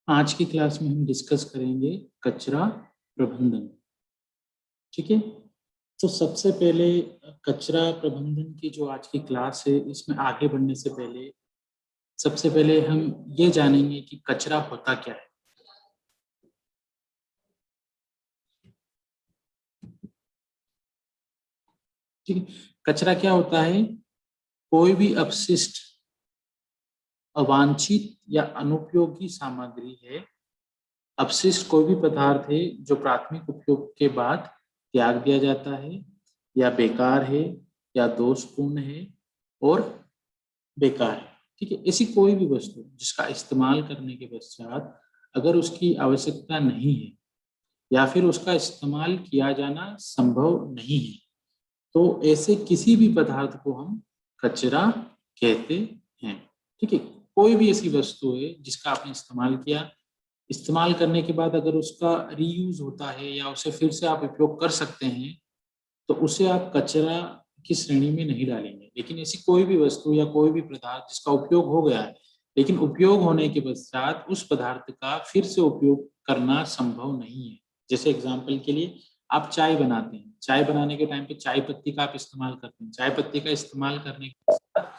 आज की क्लास में हम डिस्कस करेंगे कचरा प्रबंधन। ठीक है, तो सबसे पहले कचरा प्रबंधन की जो आज की क्लास है इसमें आगे बढ़ने से पहले सबसे पहले हम ये जानेंगे कि कचरा होता क्या है। ठीक है, कचरा क्या होता है? कोई भी अपशिष्ट, अवांछित या अनुपयोगी सामग्री है। अपशिष्ट कोई भी पदार्थ है जो प्राथमिक उपयोग के बाद त्याग दिया जाता है, या बेकार है, या दोषपूर्ण है और बेकार है। ठीक है, ऐसी कोई भी वस्तु जिसका इस्तेमाल करने के पश्चात अगर उसकी आवश्यकता नहीं है या फिर उसका इस्तेमाल किया जाना संभव नहीं है, तो ऐसे किसी भी पदार्थ को हम कचरा कहते हैं। ठीक है, कोई भी ऐसी वस्तु है जिसका आपने इस्तेमाल किया, इस्तेमाल करने के बाद अगर उसका रीयूज होता है या उसे फिर से आप उपयोग कर सकते हैं, तो उसे आप कचरा की श्रेणी में नहीं डालेंगे। लेकिन ऐसी कोई भी वस्तु या कोई भी पदार्थ जिसका उपयोग हो गया है लेकिन उपयोग होने के पश्चात उस पदार्थ का फिर से उपयोग करना संभव नहीं है। जैसे एग्जाम्पल के लिए आप चाय बनाते हैं, चाय बनाने के टाइम पे चाय पत्ती का आप इस्तेमाल करते हैं। चाय पत्ती का इस्तेमाल करने के पश्चात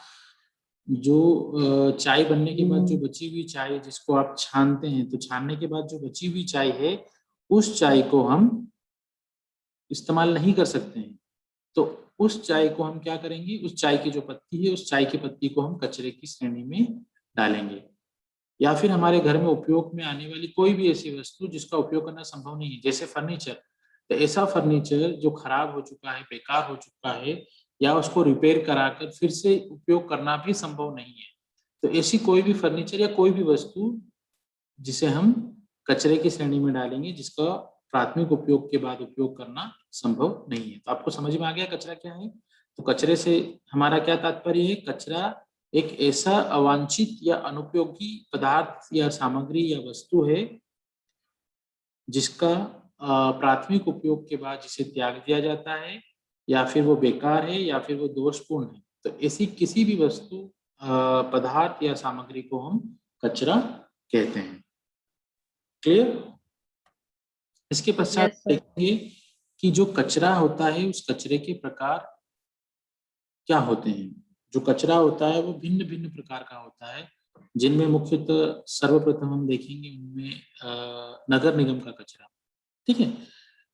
जो चाय बनने के बाद जो बची हुई चाय जिसको आप छानते हैं, तो छानने के बाद जो बची हुई चाय है उस चाय को हम इस्तेमाल नहीं कर सकते हैं। तो उस चाय को हम क्या करेंगे, उस चाय की जो पत्ती है उस चाय की पत्ती को हम कचरे की श्रेणी में डालेंगे। या फिर हमारे घर में उपयोग में आने वाली कोई भी ऐसी वस्तु जिसका उपयोग करना संभव नहीं है, जैसे फर्नीचर। तो ऐसा फर्नीचर जो खराब हो चुका है, बेकार हो चुका है, या उसको रिपेयर कराकर फिर से उपयोग करना भी संभव नहीं है, तो ऐसी कोई भी फर्नीचर या कोई भी वस्तु जिसे हम कचरे की श्रेणी में डालेंगे, जिसका प्राथमिक उपयोग के बाद उपयोग करना संभव नहीं है। तो आपको समझ में आ गया कचरा क्या है? तो कचरे से हमारा क्या तात्पर्य है? कचरा एक ऐसा अवांछित या अनुपयोगी पदार्थ या सामग्री या वस्तु है जिसका प्राथमिक उपयोग के बाद जिसे त्याग दिया जाता है, या फिर वो बेकार है, या फिर वो दोषपूर्ण है। तो ऐसी किसी भी वस्तु, पदार्थ या सामग्री को हम कचरा कहते हैं। क्लियर? इसके पश्चात यस सर। देखेंगे कि जो कचरा होता है उस कचरे के प्रकार क्या होते हैं। जो कचरा होता है वो भिन्न भिन्न प्रकार का होता है, जिनमें मुख्यतः सर्वप्रथम हम देखेंगे उनमें नगर निगम का कचरा। ठीक है,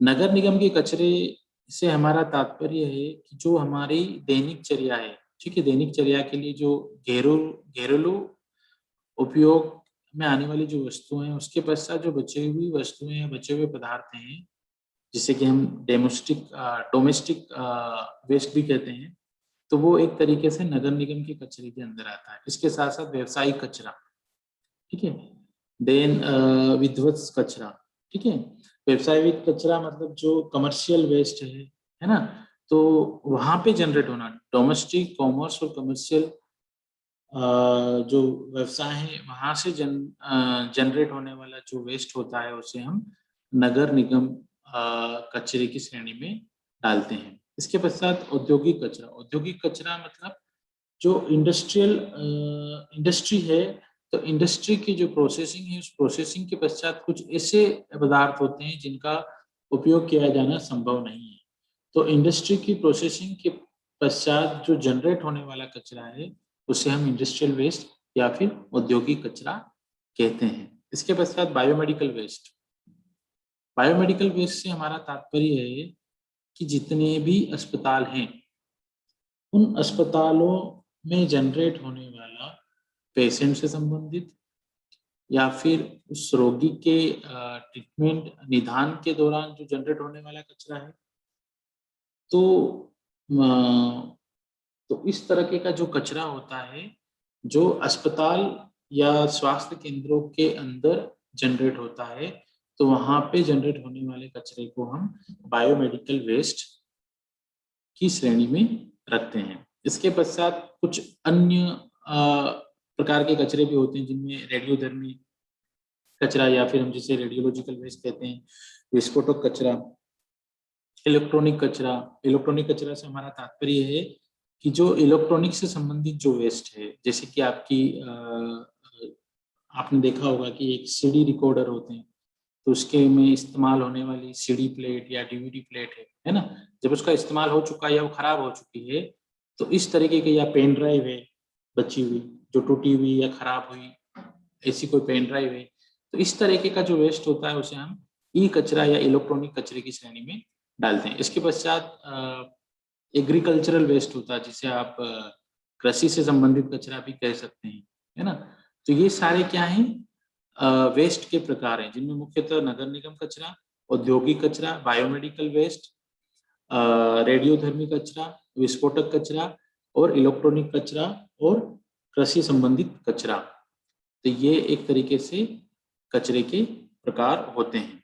नगर निगम के कचरे से हमारा तात्पर्य है कि जो हमारी दैनिक चर्या है, ठीक है, दैनिक चर्या के लिए जो घरेलू उपयोग में आने वाली जो वस्तुएं हैं उसके पश्चात जो बची हुई वस्तुएं या बचे हुए पदार्थ हैं, जिसे कि हम डोमेस्टिक वेस्ट भी कहते हैं, तो वो एक तरीके से नगर निगम के कचरे के अंदर आता है। इसके साथ साथ व्यवसायिक कचरा, ठीक है, देन विध्वंस कचरा। ठीक है, व्यवसायिक कचरा मतलब जो कमर्शियल वेस्ट है ना, तो वहां पे जनरेट होना, डोमेस्टिक, कॉमर्स और कमर्शियल जो व्यवसाय है वहां से जनरेट होने वाला जो वेस्ट होता है उसे हम नगर निगम कचरे की श्रेणी में डालते हैं। इसके पश्चात औद्योगिक कचरा। औद्योगिक कचरा मतलब जो इंडस्ट्री है, तो इंडस्ट्री की जो प्रोसेसिंग है उस प्रोसेसिंग के पश्चात कुछ ऐसे पदार्थ होते हैं जिनका उपयोग किया जाना संभव नहीं है। तो इंडस्ट्री की प्रोसेसिंग के पश्चात जो जनरेट होने वाला कचरा है उसे हम इंडस्ट्रियल वेस्ट या फिर औद्योगिक कचरा कहते हैं। इसके पश्चात बायोमेडिकल वेस्ट। बायोमेडिकल वेस्ट से हमारा तात्पर्य है कि जितने भी अस्पताल हैं उन अस्पतालों में जनरेट होने वाला पेशेंट से संबंधित या फिर उस रोगी के ट्रीटमेंट निदान के दौरान जो जनरेट होने वाला कचरा है, तो तो इस तरह का जो कचरा होता है जो अस्पताल या स्वास्थ्य केंद्रों के अंदर जनरेट होता है, तो वहां पे जनरेट होने वाले कचरे को हम बायोमेडिकल वेस्ट की श्रेणी में रखते हैं। इसके पश्चात कुछ अन्य प्रकार के कचरे भी होते हैं जिनमें रेडियोधर्मी कचरा या फिर हम जिसे रेडियोलॉजिकल वेस्ट कहते हैं, विस्फोटक कचरा, इलेक्ट्रॉनिक कचरा। इलेक्ट्रॉनिक कचरा से हमारा तात्पर्य है कि जो इलेक्ट्रॉनिक से संबंधित जो वेस्ट है, जैसे कि आपकी आपने देखा होगा कि एक सीडी रिकॉर्डर होते हैं, तो उसके में इस्तेमाल होने वाली सीडी प्लेट या डीवीडी प्लेट है ना? जब उसका इस्तेमाल हो चुका है या वो खराब हो चुकी है, तो इस तरीके की या पेन ड्राइव है बची हुई, जो टूटी हुई या खराब हुई, ऐसी कोई पेन ड्राइव है, तो इस तरीके का जो वेस्ट होता है उसे हम ई कचरा या इलेक्ट्रॉनिक कचरे की श्रेणी में डालते हैं। इसके पश्चात एग्रीकल्चरल वेस्ट होता है, जिसे आप कृषि से संबंधित कचरा भी कह सकते हैं, है ना? तो ये सारे क्या हैं? वेस्ट के प्रकार हैं, जिनमें मुख्यतः नगर निगम कचरा, औद्योगिक कचरा, बायोमेडिकल वेस्ट, रेडियोधर्मी कचरा, विस्फोटक कचरा और इलेक्ट्रॉनिक कचरा और कृषि संबंधित कचरा। तो ये एक तरीके से कचरे के प्रकार होते हैं।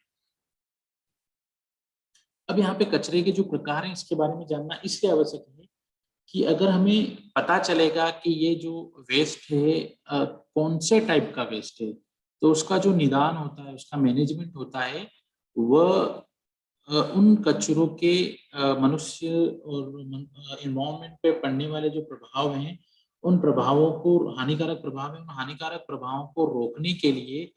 अब यहाँ पे कचरे के जो प्रकार हैं इसके बारे में जानना इसलिए आवश्यक है कि अगर हमें पता चलेगा कि ये जो वेस्ट है कौन से टाइप का वेस्ट है, तो उसका जो निदान होता है, उसका मैनेजमेंट होता है, वह उन कचरों के मनुष्य और एनवायरनमेंट पे पड़ने वाले जो प्रभाव हैं, उन प्रभावों को, हानिकारक प्रभाव है, उन हानिकारक प्रभावों को रोकने के लिए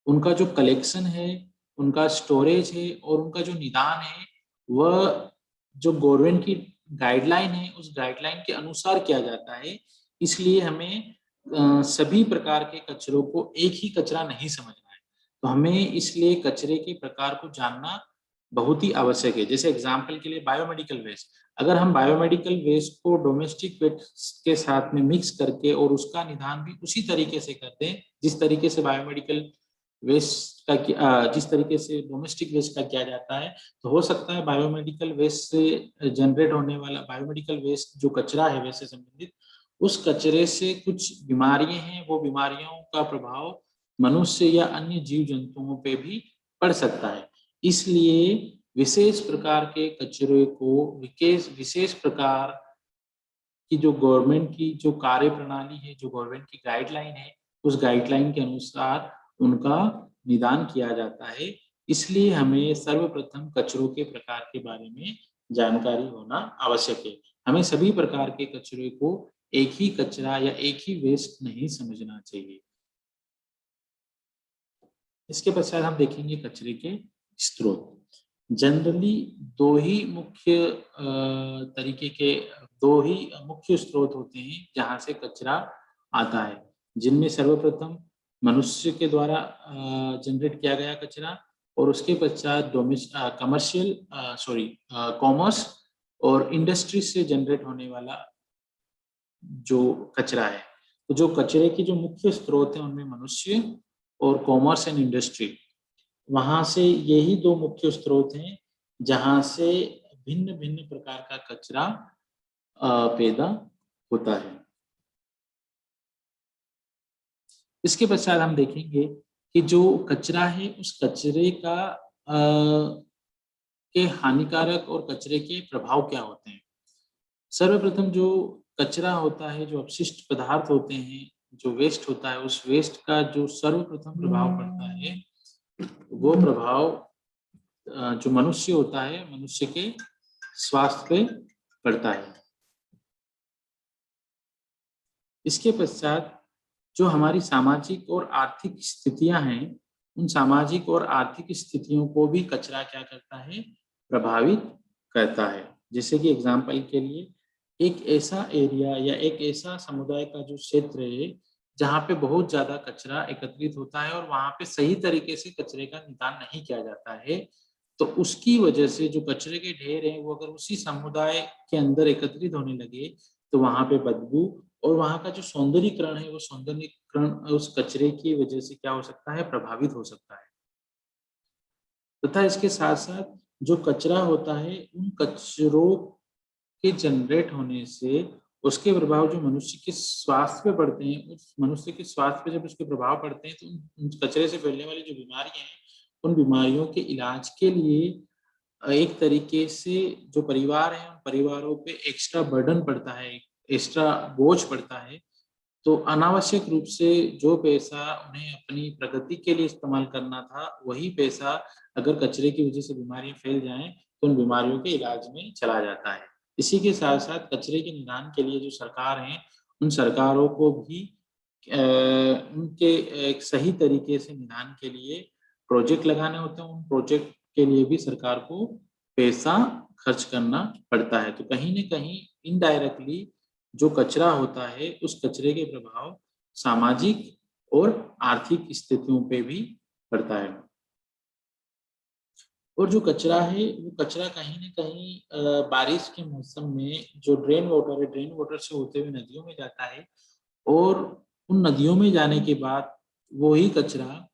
उनका जो कलेक्शन है, उनका स्टोरेज है और उनका जो निदान है, वह जो गवर्नमेंट की गाइडलाइन है, उस गाइडलाइन के अनुसार किया जाता है। इसलिए हमें सभी प्रकार के कचरों को एक ही कचरा नहीं समझना है। तो हमें इसलिए कचरे के प्रकार को जानना बहुत ही आवश्यक है। जैसे एग्जाम्पल के लिए बायोमेडिकल वेस्ट, अगर हम बायोमेडिकल वेस्ट को डोमेस्टिक वेस्ट के साथ में मिक्स करके और उसका निदान भी उसी तरीके से कर दें जिस तरीके से बायोमेडिकल वेस्ट का जिस तरीके से डोमेस्टिक वेस्ट का किया जाता है, तो हो सकता है बायोमेडिकल वेस्ट से जनरेट होने वाला बायोमेडिकल वेस्ट जो कचरा है वेस्ट से संबंधित, उस कचरे से कुछ बीमारियां हैं, वो बीमारियों का प्रभाव मनुष्य या अन्य जीव जंतुओं पे भी पड़ सकता है। इसलिए विशेष प्रकार के कचरे को विशेष प्रकार की जो गवर्नमेंट की जो कार्य प्रणाली है, जो गवर्नमेंट की गाइडलाइन है, उस गाइडलाइन के अनुसार उनका निदान किया जाता है। इसलिए हमें सर्वप्रथम कचरों के प्रकार के बारे में जानकारी होना आवश्यक है। हमें सभी प्रकार के कचरे को एक ही कचरा या एक ही वेस्ट नहीं समझना चाहिए। इसके पश्चात हम देखेंगे कचरे के स्रोत। जनरली दो ही मुख्य स्रोत होते हैं जहां से कचरा आता है, जिनमें सर्वप्रथम मनुष्य के द्वारा जनरेट किया गया कचरा और उसके पश्चात कॉमर्स और इंडस्ट्री से जनरेट होने वाला जो कचरा है। तो जो कचरे की जो मुख्य स्रोत है उनमें मनुष्य और कॉमर्स एंड इंडस्ट्री, वहां से यही दो मुख्य स्रोत हैं जहां से भिन्न भिन्न प्रकार का कचरा पैदा होता है। इसके पश्चात हम देखेंगे कि जो कचरा है उस कचरे का के हानिकारक और कचरे के प्रभाव क्या होते हैं। सर्वप्रथम जो कचरा होता है, जो अपशिष्ट पदार्थ होते हैं, जो वेस्ट होता है, उस वेस्ट का जो सर्वप्रथम प्रभाव पड़ता है वो प्रभाव जो मनुष्य होता है, मनुष्य के स्वास्थ्य पे पड़ता है। इसके पश्चात जो हमारी सामाजिक और आर्थिक स्थितियां हैं, उन सामाजिक और आर्थिक स्थितियों को भी कचरा क्या करता है? प्रभावित करता है। जैसे कि एग्जाम्पल के लिए एक ऐसा एरिया या एक ऐसा समुदाय का जो क्षेत्र है जहाँ पे बहुत ज्यादा कचरा एकत्रित होता है और वहां पे सही तरीके से कचरे का निदान नहीं किया जाता है, तो उसकी वजह से जो कचरे के ढेर हैं वो अगर उसी समुदाय के अंदर एकत्रित होने लगे तो वहां पे बदबू और वहां का जो सौंदर्यीकरण है वो सौंदर्यीकरण उस कचरे की वजह से क्या हो सकता है? प्रभावित हो सकता है। तथा इसके साथ साथ जो कचरा होता है उन कचरों के जनरेट होने से उसके प्रभाव जो मनुष्य के स्वास्थ्य पे पड़ते हैं, उस मनुष्य के स्वास्थ्य पे जब उसके प्रभाव पड़ते हैं तो उन कचरे से फैलने वाली जो बीमारियां हैं, उन बीमारियों के इलाज के लिए एक तरीके से जो परिवार है, उन परिवारों पे एक्स्ट्रा बर्डन पड़ता है, एक्स्ट्रा बोझ पड़ता है। तो अनावश्यक रूप से जो पैसा उन्हें अपनी प्रगति के लिए इस्तेमाल करना था, वही पैसा अगर कचरे की वजह से बीमारियां फैल जाएं, तो उन बीमारियों के इलाज में चला जाता है। इसी के साथ साथ कचरे के निदान के लिए जो सरकार है, उन सरकारों को भी उनके एक सही तरीके से निदान के लिए प्रोजेक्ट लगाने होते हैं। उन प्रोजेक्ट के लिए भी सरकार को पैसा खर्च करना पड़ता है। तो कहीं न कहीं इनडायरेक्टली जो कचरा होता है, उस कचरे के प्रभाव सामाजिक और आर्थिक स्थितियों पे भी पड़ता है। और जो कचरा है, वो कचरा कहीं न कहीं बारिश के मौसम में जो ड्रेन वाटर है, ड्रेन वाटर से होते हुए नदियों में जाता है और उन नदियों में जाने के बाद वही कचरा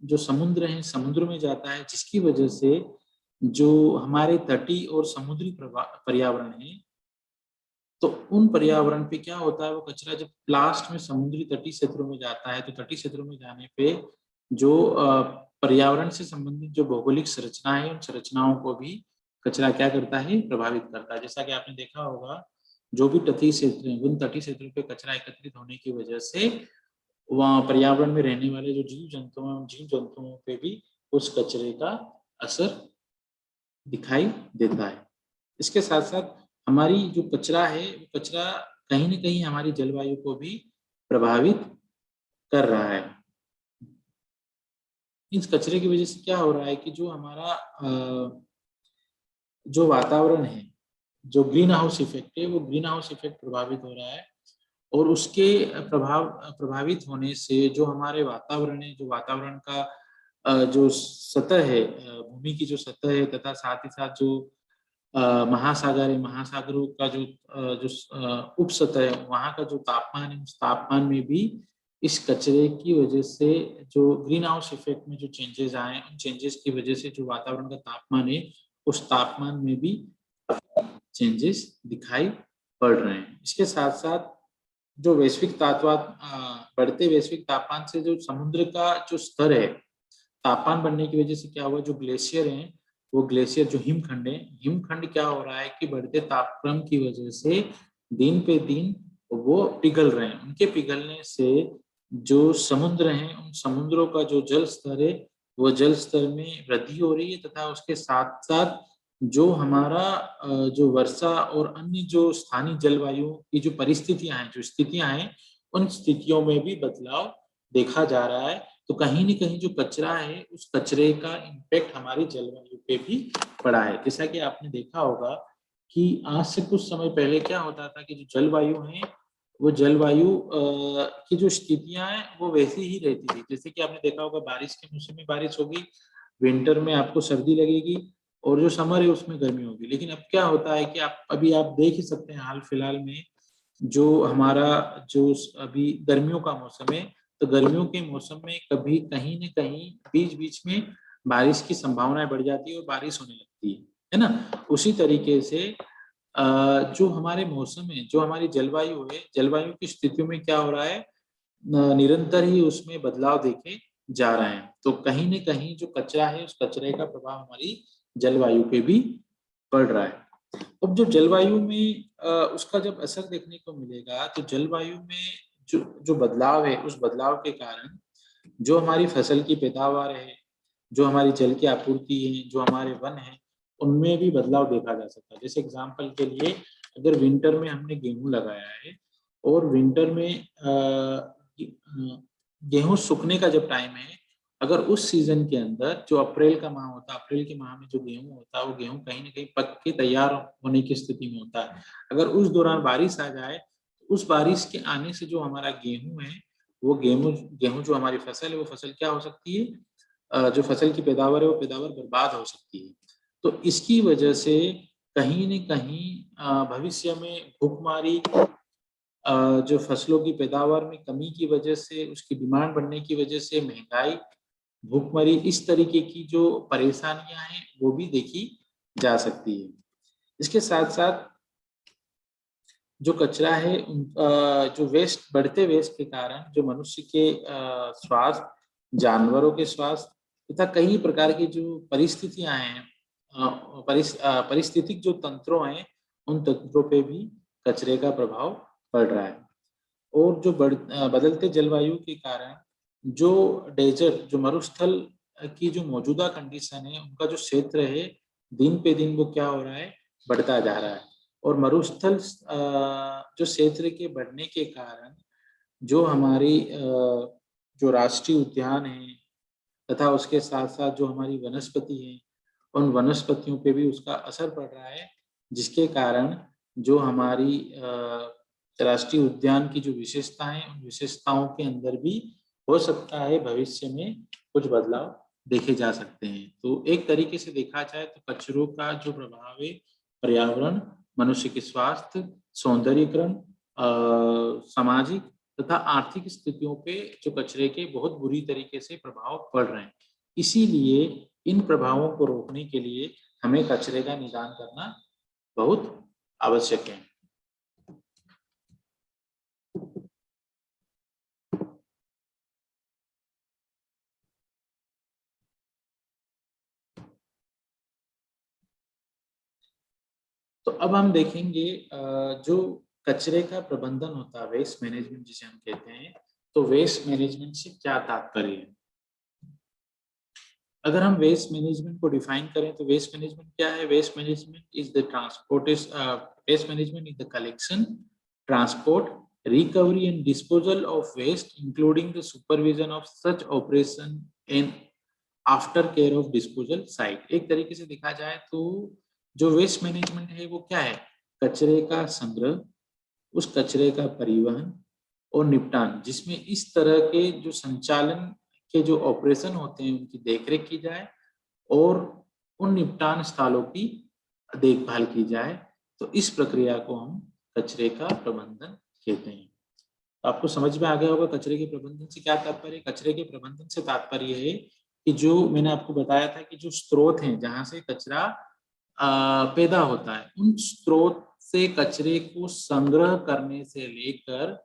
जो समुद्र है, समुद्र में जाता है, जिसकी वजह से जो हमारे तटीय और समुद्री पर्यावरण है, तो उन पर्यावरण पे क्या होता है, वो कचरा जब लास्ट में समुद्री तटीय क्षेत्रों में जाता है, तो तटीय क्षेत्रों में जाने पे जो पर्यावरण से संबंधित जो भौगोलिक संरचना है, उन संरचनाओं को भी कचरा क्या करता है, प्रभावित करता है। जैसा कि आपने देखा होगा, जो भी तटीय क्षेत्र हैं, उन तटीय क्षेत्रों पे कचरा एकत्रित होने की वजह से वहाँ पर्यावरण में रहने वाले जो जीव-जंतु हैं, उन जीव-जंतुओं पे भी उस कचरे का असर दिखाई देता है। इसके साथ-साथ हमारी जो कचरा है, वो कचरा कहीं न कहीं हमारी जलवायु को भी प्रभावित कर रहा है। इस कचरे की वजह से क्या हो रहा है कि जो हमारा जो वातावरण है, जो ग्रीन हाउस इफ़ेक्ट है, वो ग्रीन हाउस इफ़ेक्ट प्रभावित हो रहा है और उसके प्रभावित होने से जो हमारे वातावरण है, जो वातावरण का जो सतह है, भूमि की जो सतह है तथा साथ ही साथ जो महासागर है, महासागरों का जो उप सतह है, वहाँ का जो तापमान है, उस तापमान में भी इस कचरे की वजह से जो ग्रीन हाउस इफ़ेक्ट में जो चेंजेज़ आए हैं, उन चेंजेज़ की वजह से जो वातावरण का तापमान है, उस तापमान में भी चेंजेज़ दिखाई पड़ रहे हैं। इसके साथ-साथ जो बढ़ते वैश्विक तापमान से जो समुद्र का जो स्तर है, तापमान बढ़ने की वजह से क्या हुआ, जो ग्लेशियर हैं, वो ग्लेशियर जो हिमखंड हैं, हिमखंड क्या हो रहा है कि बढ़ते तापक्रम की वजह से दिन पे दिन वो पिघल रहे हैं। उनके पिघलने से जो समुद्र हैं, उन समुद्रों का जो जल स्तर है, वो जल स्तर में वृद्धि हो रही है तथा उसके साथ-साथ जो हमारा जो वर्षा और अन्य जो स्थानीय जलवायु की जो परिस्थितियाँ हैं, जो स्थितियाँ हैं, उन स्थितियों में भी बदलाव देखा जा रहा है। तो कहीं न कहीं जो कचरा है, उस कचरे का इम्पैक्ट हमारी जलवायु पे भी पड़ा है। जैसा कि आपने देखा होगा कि आज से कुछ समय पहले क्या होता था कि जो जलवायु है, वो जलवायु की जो स्थितियाँ हैं, वो वैसी ही रहती थी। जैसे कि आपने देखा होगा, बारिश के मौसम में बारिश होगी, विंटर में आपको सर्दी लगेगी और जो समर है उसमें गर्मी होगी। लेकिन अब क्या होता है कि आप देख ही सकते हैं हाल-फिलहाल में जो हमारा जो अभी गर्मियों का मौसम है, तो गर्मियों के मौसम में कभी कहीं न कहीं बीच-बीच में बारिश की संभावनाएँ बढ़ जाती है और बारिश होने लगती है ना? उसी तरीके से जो हमारे मौसम है, जो हमारी जलवायु है, जलवायु की स्थितियों में क्या हो रहा है, निरंतर ही उसमें बदलाव देखे जा रहे हैं। तो कहीं न कहीं जो कचरा है, उस कचरे का प्रभाव हमारी जलवायु पे भी पड़ रहा है। अब जो जलवायु में उसका जब असर देखने को मिलेगा, तो जलवायु में जो जो बदलाव है, उस बदलाव के कारण जो हमारी फसल की पैदावार है, जो हमारी जल की आपूर्ति है, जो हमारे वन हैं, उनमें भी बदलाव देखा जा सकता है। जैसे एग्ज़ाम्पल के लिए, अगर विंटर में हमने गेहूँ लगाया है और विंटर में गेहूँ सूखने का जब टाइम है, अगर उस सीज़न के अंदर जो अप्रैल का माह होता है, अप्रैल के माह में जो गेहूँ होता है, वो गेहूँ कहीं न कहीं पक के तैयार होने की स्थिति में होता है। अगर उस दौरान बारिश आ जाए, उस बारिश के आने से जो हमारा गेहूँ है, वो गेहूँ गेहूँ जो हमारी फसल है, वो फसल क्या हो सकती है, जो फसल की पैदावार है, वो पैदावार बर्बाद हो सकती है। तो इसकी वजह से कहीं न कहीं भविष्य में भुखमरी, जो फसलों की पैदावार में कमी की वजह से, उसकी डिमांड बढ़ने की वजह से महँगाई, भुखमरी, इस तरीके की जो परेशानियाँ हैं, वो भी देखी जा सकती है। इसके साथ-साथ जो कचरा है, जो बढ़ते वेस्ट के कारण जो मनुष्य के स्वास्थ्य, जानवरों के स्वास्थ्य तथा कई प्रकार की जो परिस्थितियाँ हैं, पारिस्थितिक जो तंत्रों हैं, उन तंत्रों पे भी कचरे का प्रभाव पड़ रहा है। और जो बदलते जलवायु के कारण जो डेज़र्ट, जो मरुस्थल की जो मौजूदा कंडीशन है, उनका जो क्षेत्र है, दिन पे दिन वो क्या हो रहा है, बढ़ता जा रहा है। और मरुस्थल जो क्षेत्र के बढ़ने के कारण जो हमारी जो राष्ट्रीय उद्यान है तथा उसके साथ साथ जो हमारी वनस्पति है, उन वनस्पतियों पे भी उसका असर पड़ रहा है, जिसके कारण जो हमारी राष्ट्रीय उद्यान की जो विशेषताएं, उन विशेषताओं के अंदर भी हो सकता है भविष्य में कुछ बदलाव देखे जा सकते हैं। तो एक तरीके से देखा जाए तो कचरों का जो प्रभाव है पर्यावरण, मनुष्य के स्वास्थ्य, सौंदर्यीकरण, सामाजिक तथा आर्थिक स्थितियों पे जो कचरे के बहुत बुरी तरीके से प्रभाव पड़ रहे हैं। इसीलिए इन प्रभावों को रोकने के लिए हमें कचरे का निदान करना बहुत आवश्यक है। तो अब हम देखेंगे जो कचरे का प्रबंधन होता है, वेस्ट मैनेजमेंट जिसे हम कहते हैं, तो वेस्ट मैनेजमेंट से क्या तात्पर्य है। अगर हम वेस्ट मैनेजमेंट को डिफाइन करें तो वेस्ट मैनेजमेंट क्या है? Waste management is the waste management is the collection, transport, recovery and disposal of waste, including the supervision of such operation and after care of disposal site। एक तरीके से देखा जाए तो जो वेस्ट मैनेजमेंट है वो क्या है? कचरे का संग्रह, उस कचरे का परिवहन और निपटान, जिसमें इस तरह के जो संचालन के जो ऑपरेशन होते हैं उनकी देखरेख की जाए और उन निपटान स्थलों की देखभाल की जाए। तो इस प्रक्रिया को हम कचरे का प्रबंधन कहते हैं। आपको समझ में आ गया होगा कचरे के प्रबंधन से क्या तात्पर्य है। कचरे के प्रबंधन से तात्पर्य है कि जो मैंने आपको बताया था कि जो स्रोत हैं जहां से कचरा पैदा होता है, उन स्रोत से कचरे को संग्रह करने से लेकर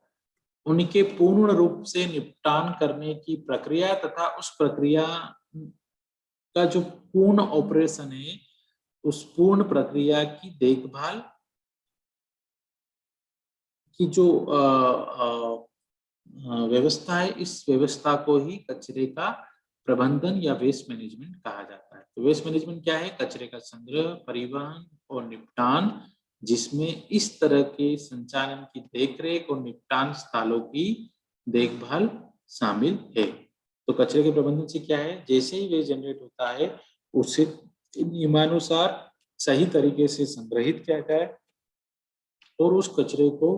उनके पूर्ण रूप से निपटान करने की प्रक्रिया तथा उस प्रक्रिया का जो पूर्ण ऑपरेशन है, उस पूर्ण प्रक्रिया की देखभाल की जो व्यवस्था है, इस व्यवस्था को ही कचरे का प्रबंधन या वेस्ट मैनेजमेंट कहा जाता है। तो वेस्ट मैनेजमेंट क्या है? कचरे का संग्रह, परिवहन और निपटान, जिसमें इस तरह के संचालन की देखरेख और निपटान स्थलों की देखभाल शामिल है। तो कचरे के प्रबंधन से क्या है? जैसे ही वेस्ट जनरेट होता है उसे नियमानुसार सही तरीके से संग्रहित किया जाए और उस कचरे को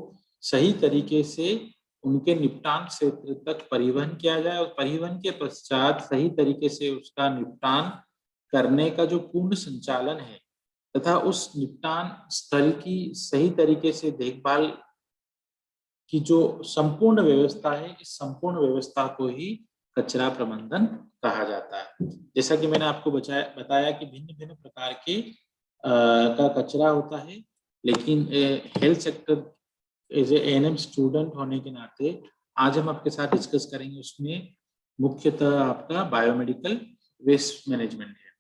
सही तरीके से उनके निपटान क्षेत्र तक परिवहन किया जाए और परिवहन के पश्चात सही तरीके से उसका निपटान करने का जो पूर्ण संचालन है तथा उस निपटान स्थल की सही तरीके से देखभाल की जो संपूर्ण व्यवस्था है, इस संपूर्ण व्यवस्था को ही कचरा प्रबंधन कहा जाता है। जैसा कि मैंने आपको बताया कि भिन्न भिन्न प्रकार के का कचरा होता है, लेकिन health sector as a ANM student होने के नाते आज हम आपके साथ डिस्कस करेंगे उसमें मुख्यतः आपका बायोमेडिकल वेस्ट मैनेजमेंट है।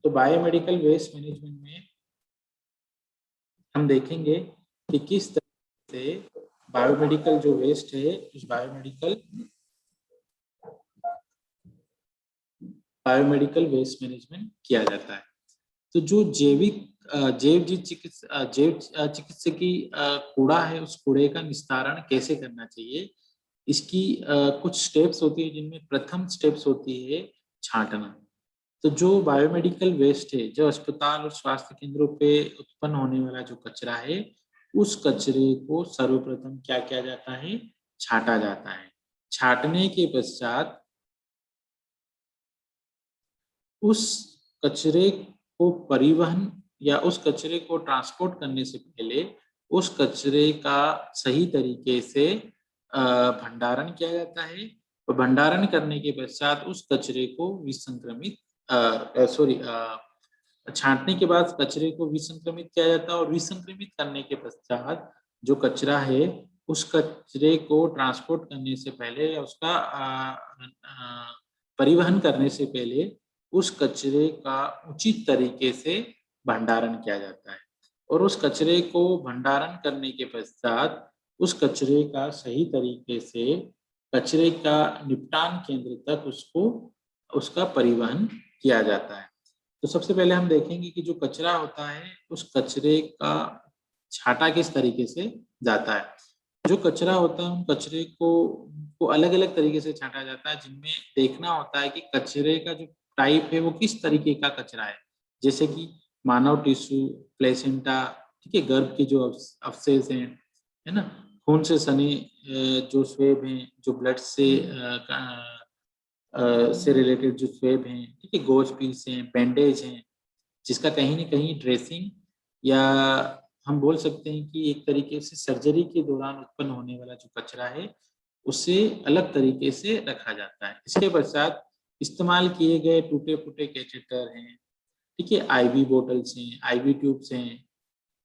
तो बायोमेडिकल वेस्ट मैनेजमेंट में हम देखेंगे कि किस तरह से बायोमेडिकल जो वेस्ट है उस बायोमेडिकल वेस्ट मैनेजमेंट किया जाता है। तो जो जैव चिकित्सकीय कूड़ा है, उस कूड़े का निस्तारण कैसे करना चाहिए, इसकी कुछ स्टेप्स होती है, जिनमें प्रथम स्टेप्स होती है छांटना। तो जो बायोमेडिकल वेस्ट है, जो अस्पताल और स्वास्थ्य केंद्रों पे उत्पन्न होने वाला जो कचरा है, उस कचरे को सर्वप्रथम क्या किया जाता है? छांटा जाता है। छांटने के पश्चात उस कचरे को परिवहन या उस कचरे को ट्रांसपोर्ट करने से पहले उस कचरे का सही तरीके से भंडारण किया जाता है और भंडारण करने के पश्चात उस कचरे को छांटने के बाद कचरे को विसंक्रमित किया जाता है और विसंक्रमित करने के पश्चात जो कचरा है उस कचरे को ट्रांसपोर्ट करने से पहले या उसका परिवहन करने से पहले उस कचरे का उचित तरीके से भंडारण किया जाता है और उस कचरे को भंडारण करने के पश्चात उस कचरे का सही तरीके से कचरे का निपटान केंद्र तक उसका परिवहन किया जाता है। तो सबसे पहले हम देखेंगे कि जो कचरा होता है उस कचरे का छाटा किस तरीके से जाता है। जो कचरा होता है उन कचरे को अलग अलग तरीके से छाटा जाता है, जिनमें देखना होता है कि कचरे का जो टाइप है वो किस तरीके का कचरा है। जैसे कि मानव टिश्यू, प्लेसेंटा, ठीक है, गर्भ के जो अवशेष हैं, है ना, खून से सने जो स्वेब हैं, जो ब्लड से रिलेटेड जो स्वेब हैं, ठीक है, गोज पीस हैं, बैंडेज हैं, जिसका कहीं न कहीं ड्रेसिंग या हम बोल सकते हैं कि एक तरीके से सर्जरी के दौरान उत्पन्न होने वाला जो कचरा है, उसे अलग तरीके से रखा जाता है। इसके पश्चात इस्तेमाल किए गए टूटे-फूटे कैथेटर हैं, ठीक है, आईवी बॉटल्स हैं, आईवी ट्यूब्स हैं,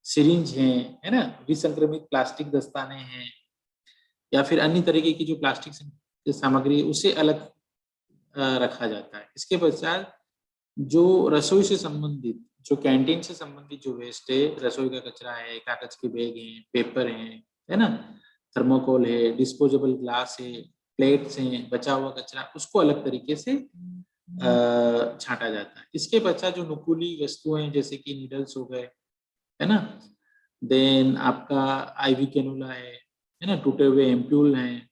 सिरिंज हैं, है ना? विसंक्रमित प्लास्टिक दस्ताने हैं या फिर अन्य तरीके की जो प्लास्टिक सामग्री है, उसे अलग रखा जाता है। इसके पश्चात जो रसोई से संबंधित, जो कैंटीन से संबंधित जो वेस्ट है, रसोई का कचरा है, कागज के बैग हैं, पेपर हैं, है ना? थर्माकोल है, डिस्पोजेबल ग्लास है, प्लेट्स हैं, बचा हुआ कचरा, उसको अलग तरीके से छाँटा जाता है। इसके पश्चात जो नुकीली वस्तुएँ जैसे कि नीडल्स हो गए, है ना? देन आपका आईवी कैनुला है ना? टूटे हुए एम्पूल हैं,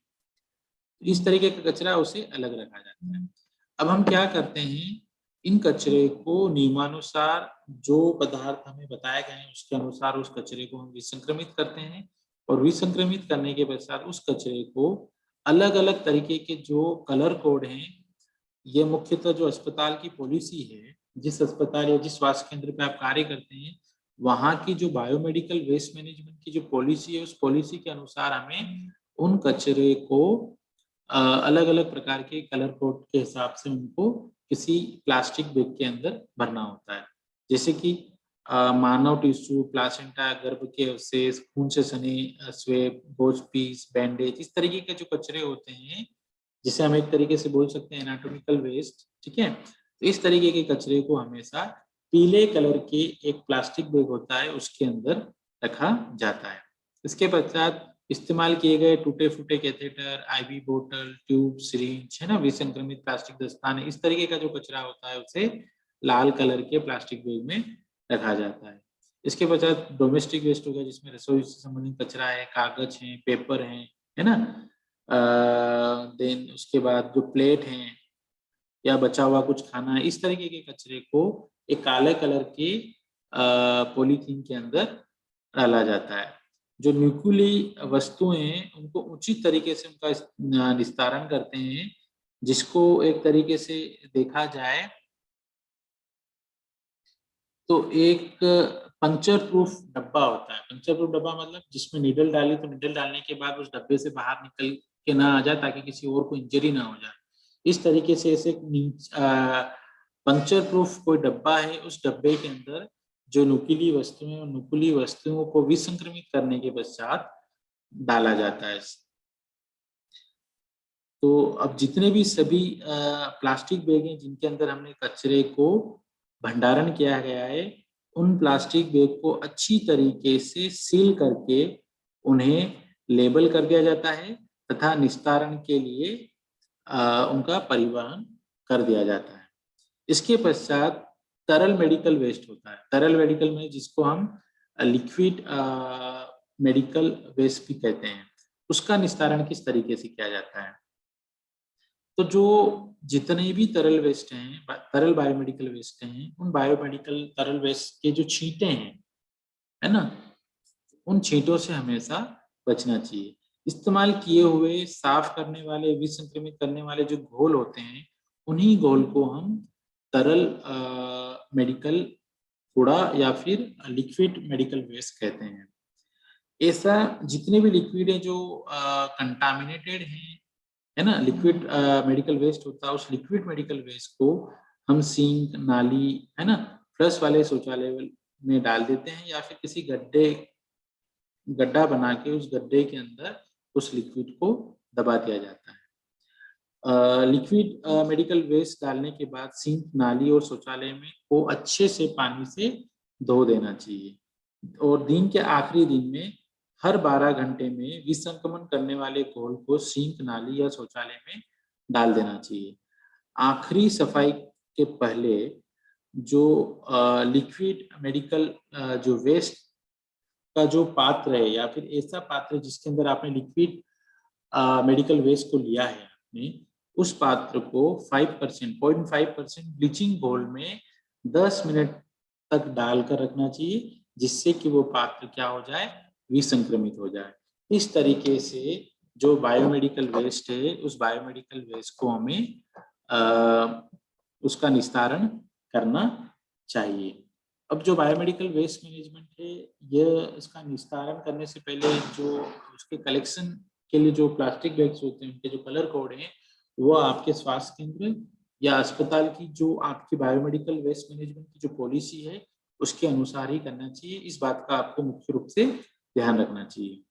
इस तरीके का कचरा उसे अलग रखा जाता है। अब हम क्या करते हैं, इन कचरे को नियमानुसार जो पदार्थ हमें बताए गए हैं उसके अनुसार उस कचरे को हम विसंक्रमित करते हैं और विसंक्रमित करने के पश्चात उस कचरे को अलग-अलग तरीके के जो कलर कोड हैं, ये मुख्यतः जो अस्पताल की पॉलिसी है, जिस अस्पताल या जिस स्वास्थ्य केंद्र पे आप कार्य करते हैं, वहाँ की जो बायोमेडिकल वेस्ट मैनेजमेंट की जो पॉलिसी है, उस पॉलिसी के अनुसार हमें उन कचरे को अलग-अलग प्रकार के कलर कोड के हिसाब से उनको किसी प्लास्टिक बैग के अंदर भरना होता है। जैसे कि मानव टिश्यू, प्लासेंटा, गर्भ के अवशेष, खून से सने स्वेब, गोज पीस, बैंडेज, इस तरीके के जो कचरे होते हैं, जिसे हम एक तरीके से बोल सकते हैं एनाटॉमिकल वेस्ट, ठीक है? तो इस तरीके के कचरे को हमेशा पीले कलर के एक प्लास्टिक बैग होता है, उसके अंदर रखा जाता है। इसके पश्चात इस्तेमाल किए गए टूटे-फूटे कैथेटर, आईवी बोतल, ट्यूब, सिरिंज, है ना? विसंक्रमित प्लास्टिक दस्ताने, इस तरीके का जो कचरा होता है, उसे लाल कलर के प्लास्टिक बैग में रखा जाता है। इसके पश्चात डोमेस्टिक वेस्ट हो गया, जिसमें रसोई से संबंधित कचरा है, कागज हैं, पेपर हैं, है ना? देन उसके बाद जो प्लेट हैं या बचा हुआ कुछ खाना है, इस तरीके के कचरे को एक काले कलर के पॉलीथीन के अंदर डाला जाता है। जो न्यूक्लियी वस्तुएँ हैं, उनको उचित तरीके से उनका निस्तारण करते हैं, जिसको एक तरीके से देखा जाए तो एक पंक्चर प्रूफ डब्बा होता है। पंक्चर प्रूफ डब्बा मतलब जिसमें नीडल डाली तो नीडल डालने के बाद उस डब्बे से बाहर निकल के ना आ जाए ताकि किसी और को इंजरी ना हो जाए। इस तरीके से ऐसे पंक्चर प्रूफ कोई डब्बा है, उस डब्बे के अंदर जो नुकीली वस्तुएँ और नुकीली वस्तुओं को विसंक्रमित करने के पश्चात डाला जाता है। तो अब जितने भी सभी प्लास्टिक बैग हैं जिनके अंदर हमने कचरे को भंडारण किया गया है, उन प्लास्टिक बैग को अच्छी तरीके से सील करके उन्हें लेबल कर दिया जाता है तथा निस्तारण के लिए उनका परिवहन कर दिया जाता है। इसके पश्चात तरल मेडिकल वेस्ट होता है। तरल मेडिकल में जिसको हम लिक्विड मेडिकल वेस्ट भी कहते हैं, उसका निस्तारण किस तरीके से किया जाता है? तो जो जितने भी तरल वेस्ट हैं, तरल बायोमेडिकल वेस्ट हैं, उन बायोमेडिकल तरल वेस्ट के जो छींटे हैं, है ना? उन छींटों से हमेशा बचना चाहिए। इस्तेमाल किए हुए साफ करने वाले, विसंक्रमित करने वाले जो घोल होते हैं, उन्हीं घोल को हम तरल मेडिकल कूड़ा या फिर लिक्विड मेडिकल वेस्ट कहते हैं। ऐसा जितने भी लिक्विड हैं जो कंटामिनेटेड हैं, है ना? लिक्विड मेडिकल वेस्ट होता है, उस लिक्विड मेडिकल वेस्ट को हम सिंक, नाली, है ना? फ्लश वाले शौचालय में डाल देते हैं या फिर किसी गड्ढा बना के उस गड्ढे के अंदर उस लिक्विड को दबा दिया जाता है। लिक्विड मेडिकल वेस्ट डालने के बाद सिंक, नाली और शौचालय में को अच्छे से पानी से धो देना चाहिए और दिन के आखिरी दिन में हर 12 घंटे में विसंक्रमण करने वाले घोल को सिंक, नाली या शौचालय में डाल देना चाहिए। आखिरी सफाई के पहले जो लिक्विड मेडिकल जो वेस्ट का जो पात्र है या फिर ऐसा पात्र जिसके अंदर आपने लिक्विड मेडिकल वेस्ट को लिया है आपने, उस पात्र को 5% 0.5% ब्लीचिंग घोल में 10 मिनट तक डालकर रखना चाहिए, जिससे कि वो पात्र क्या हो जाए, विसंक्रमित हो जाए। इस तरीके से जो बायोमेडिकल वेस्ट है, उस बायोमेडिकल वेस्ट को हमें उसका निस्तारण करना चाहिए। अब जो बायोमेडिकल वेस्ट मैनेजमेंट है, यह इसका निस्तारण करने से पहले जो उसके कलेक्शन के लिए जो प्लास्टिक बैग्स होते हैं, उनके जो कलर कोड हैं, वो आपके स्वास्थ्य केंद्र या अस्पताल की जो आपकी बायोमेडिकल वेस्ट मैनेजमेंट की जो पॉलिसी है, उसके अनुसार ही करना चाहिए। इस बात का आपको मुख्य रूप से ध्यान रखना चाहिए।